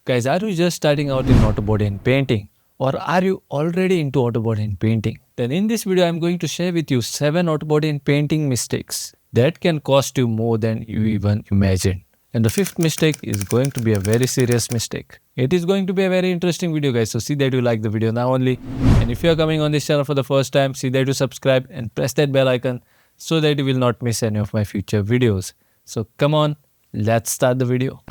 Guys, are you just starting out in autobody and painting? Or are you already into autobody and painting? Then in this video, I'm going to share with you 7 autobody and painting mistakes that can cost you more than you even imagined. And the 5th mistake is going to be a very serious mistake. It is going to be a very interesting video, guys. So see that you like the video now only. And if you are coming on this channel for the first time, see that you subscribe and press that bell icon so that you will not miss any of my future videos. So come on, let's start the video.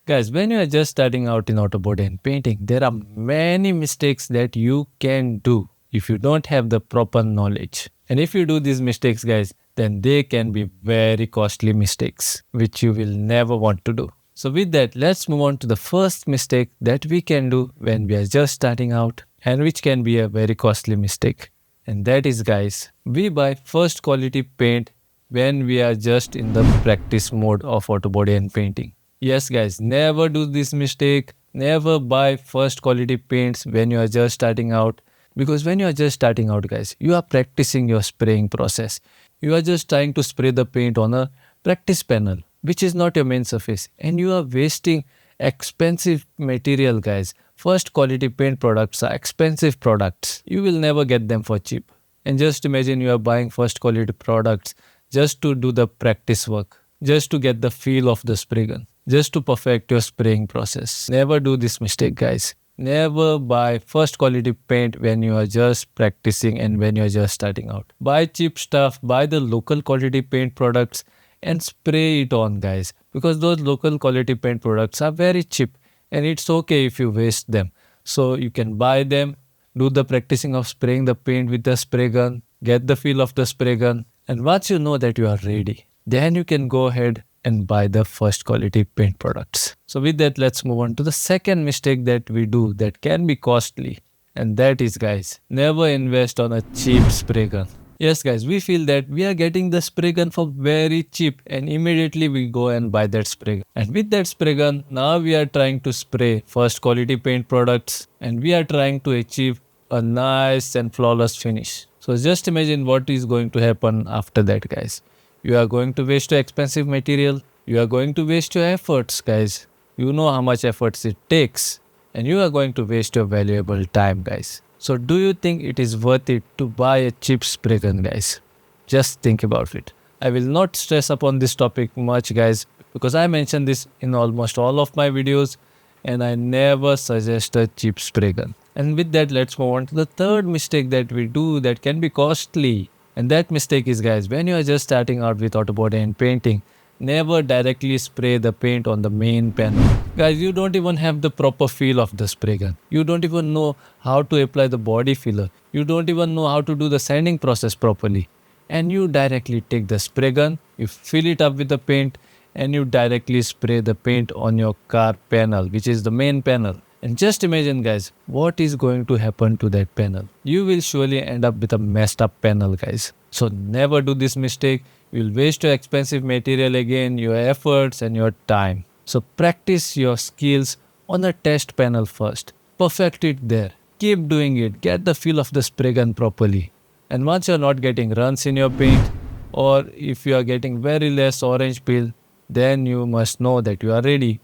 Guys, when you are just starting out in autobody and painting, there are many mistakes that you can do if you don't have the proper knowledge. And if you do these mistakes, guys, then they can be very costly mistakes, which you will never want to do. So with that, let's move on to the first mistake that we can do when we are just starting out and which can be a very costly mistake. And that is, guys, we buy first quality paint when we are just in the practice mode of autobody and painting. Yes, guys, never do this mistake. Never buy first quality paints when you are just starting out. Because when you are just starting out, guys, you are practicing your spraying process. You are just trying to spray the paint on a practice panel, which is not your main surface. And you are wasting expensive material, guys. First quality paint products are expensive products. You will never get them for cheap. And just imagine you are buying first quality products just to do the practice work, just to get the feel of the spray gun, just to perfect your spraying process. Never do this mistake, guys. Never buy first quality paint when you are just practicing and when you are just starting out. Buy cheap stuff, buy the local quality paint products and spray it on, guys. Because those local quality paint products are very cheap and it's okay if you waste them. So you can buy them, do the practicing of spraying the paint with the spray gun, get the feel of the spray gun, and once you know that you are ready, then you can go ahead and buy the first quality paint products. So with that, let's move on to the second mistake that we do that can be costly. And that is, guys, never invest on a cheap spray gun. Yes, guys, we feel that we are getting the spray gun for very cheap and immediately we go and buy that spray gun. And with that spray gun, now we are trying to spray first quality paint products and we are trying to achieve a nice and flawless finish. So just imagine what is going to happen after that, guys. You are going to waste your expensive material. You are going to waste your efforts, guys. You know how much efforts it takes. And you are going to waste your valuable time, guys. So do you think it is worth it to buy a cheap spray gun, guys? Just think about it. I will not stress upon this topic much, guys, because I mentioned this in almost all of my videos and I never suggest a cheap spray gun. And with that, let's move on to the third mistake that we do that can be costly. And that mistake is, guys, when you are just starting out with autobody and painting, never directly spray the paint on the main panel. Guys, you don't even have the proper feel of the spray gun. You don't even know how to apply the body filler. You don't even know how to do the sanding process properly. And you directly take the spray gun, you fill it up with the paint, and you directly spray the paint on your car panel, which is the main panel. And just imagine, guys, what is going to happen to that panel. You will surely end up with a messed up panel, guys. So never do this mistake. You will waste your expensive material again, your efforts and your time. So practice your skills on a test panel first. Perfect it there. Keep doing it. Get the feel of the spray gun properly. And once you are not getting runs in your paint, or if you are getting very less orange peel, then you must know that you are ready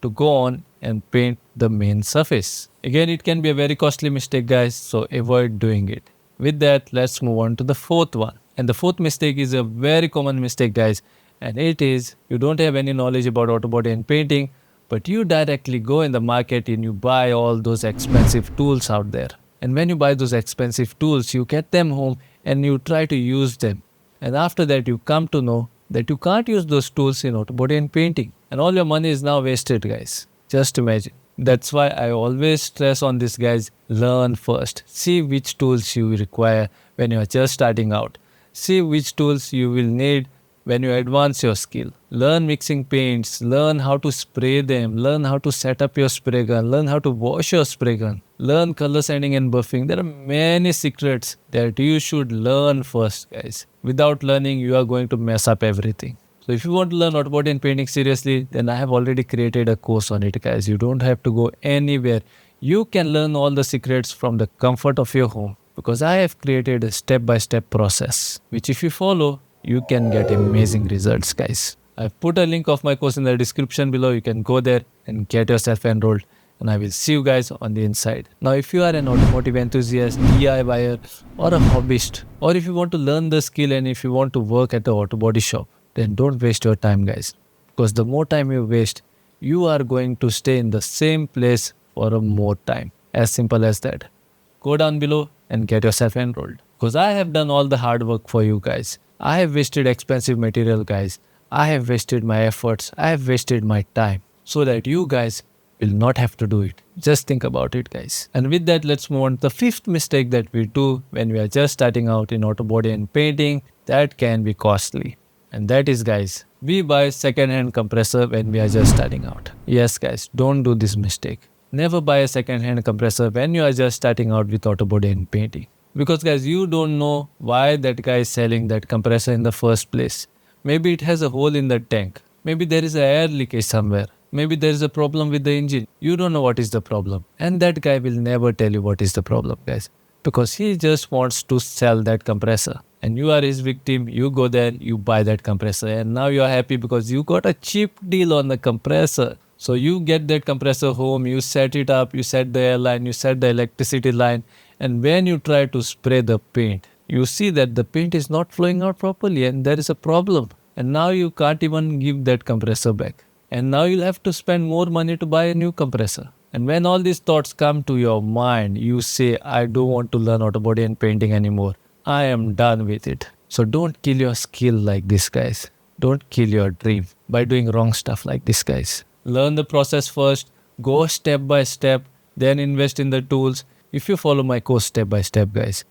to go on and paint the main surface. Again, it can be a very costly mistake, guys, so avoid doing it. With that, let's move on to the fourth one. And the fourth mistake is a very common mistake, guys, and it is you don't have any knowledge about autobody and painting, but you directly go in the market and you buy all those expensive tools out there. And when you buy those expensive tools, you get them home and you try to use them. And after that, you come to know that you can't use those tools in autobody and painting. And all your money is now wasted, guys. Just imagine. That's why I always stress on this, guys. Learn first. See which tools you require when you are just starting out. See which tools you will need when you advance your skill. Learn mixing paints. Learn how to spray them. Learn how to set up your spray gun. Learn how to wash your spray gun. Learn color sanding and buffing. There are many secrets that you should learn first, guys. Without learning, you are going to mess up everything. So if you want to learn autobody and painting seriously, then I have already created a course on it, guys. You don't have to go anywhere. You can learn all the secrets from the comfort of your home because I have created a step-by-step process, which if you follow, you can get amazing results, guys. I've put a link of my course in the description below. You can go there and get yourself enrolled. And I will see you guys on the inside. Now, if you are an automotive enthusiast, DIYer, or a hobbyist, or if you want to learn the skill and if you want to work at the auto body shop, then don't waste your time, guys. Because the more time you waste, you are going to stay in the same place for a more time. As simple as that. Go down below and get yourself enrolled. Because I have done all the hard work for you guys. I have wasted expensive material, guys. I have wasted my efforts. I have wasted my time. So that you guys will not have to do it. Just think about it, guys. And with that, let's move on to the fifth mistake that we do when we are just starting out in auto body and painting. That can be costly. And that is, guys, we buy second-hand compressor when we are just starting out. Yes, guys, don't do this mistake. Never buy a second-hand compressor when you are just starting out with auto body and painting. Because, guys, you don't know why that guy is selling that compressor in the first place. Maybe it has a hole in the tank. Maybe there is an air leakage somewhere. Maybe there is a problem with the engine. You don't know what is the problem. And that guy will never tell you what is the problem, guys. Because he just wants to sell that compressor. And you are his victim. You go there, you buy that compressor. And now you are happy because you got a cheap deal on the compressor. So you get that compressor home, you set it up, you set the air line, you set the electricity line. And when you try to spray the paint, you see that the paint is not flowing out properly and there is a problem. And now you can't even give that compressor back. And now you'll have to spend more money to buy a new compressor. And when all these thoughts come to your mind, you say, I don't want to learn auto body and painting anymore. I am done with it. So don't kill your skill like this, guys. Don't kill your dream by doing wrong stuff like this, guys. Learn the process first. Go step by step. Then invest in the tools. If you follow my course step by step, guys,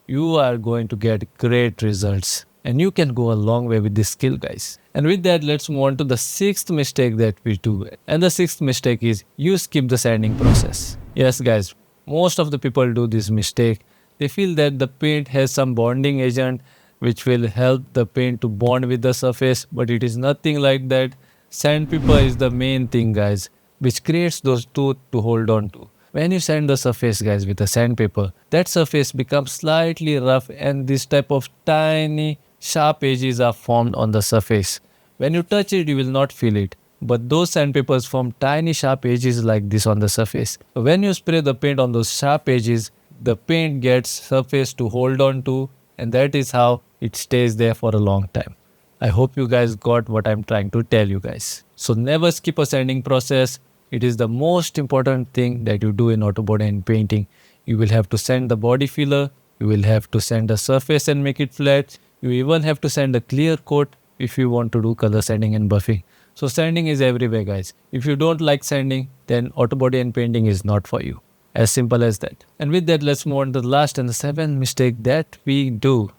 you are going to get great results. And you can go a long way with this skill, guys. And with that, let's move on to the sixth mistake that we do. And the sixth mistake is you skip the sanding process. Yes, guys, most of the people do this mistake. They feel that the paint has some bonding agent which will help the paint to bond with the surface. But it is nothing like that. Sandpaper is the main thing, guys, which creates those tooth to hold on to. When you sand the surface, guys, with a sandpaper, that surface becomes slightly rough and this type of tiny sharp edges are formed on the surface. When you touch it, you will not feel it. But those sandpapers form tiny sharp edges like this on the surface. When you spray the paint on those sharp edges, the paint gets surface to hold on to, and that is how it stays there for a long time. I hope you guys got what I'm trying to tell you guys. So never skip a sanding process. It is the most important thing that you do in auto body and painting. You will have to sand the body filler. You will have to sand the surface and make it flat. You even have to sand a clear coat if you want to do color sanding and buffing. So sanding is everywhere, guys. If you don't like sanding, then auto body and painting is not for you. As simple as that. And with that, let's move on to the last and the seventh mistake that we do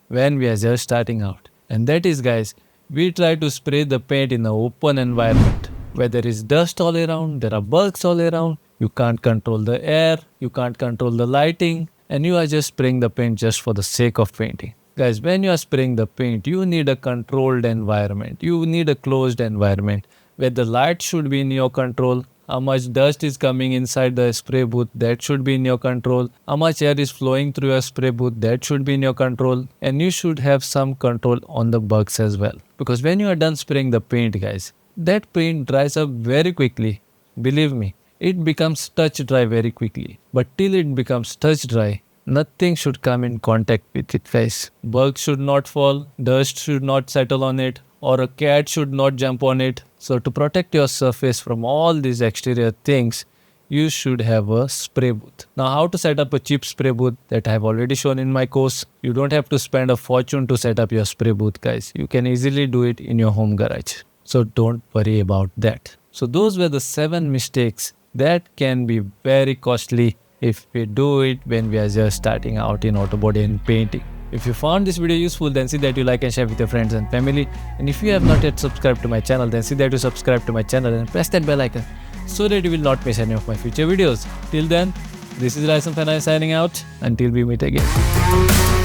when we are just starting out. And that is, guys, we try to spray the paint in an open environment where there is dust all around, there are bugs all around, you can't control the air, you can't control the lighting, and you are just spraying the paint just for the sake of painting. Guys, when you are spraying the paint, you need a controlled environment. You need a closed environment where the light should be in your control. How much dust is coming inside the spray booth, that should be in your control. How much air is flowing through your spray booth, that should be in your control. And you should have some control on the bugs as well. Because when you are done spraying the paint, guys, that paint dries up very quickly. Believe me, it becomes touch dry very quickly. But till it becomes touch dry, nothing should come in contact with it, guys. Bugs should not fall, dust should not settle on it, or a cat should not jump on it. So to protect your surface from all these exterior things, you should have a spray booth. Now, how to set up a cheap spray booth that I have already shown in my course. You don't have to spend a fortune to set up your spray booth, guys. You can easily do it in your home garage. So don't worry about that. So those were the 7 mistakes that can be very costly if we do it when we are just starting out in auto body and painting. If you found this video useful, then see that you like and share with your friends and family. And if you have not yet subscribed to my channel, then see that you subscribe to my channel and press that bell icon so that you will not miss any of my future videos. Till then, this is rysonsspraybooth signing out. Until we meet again.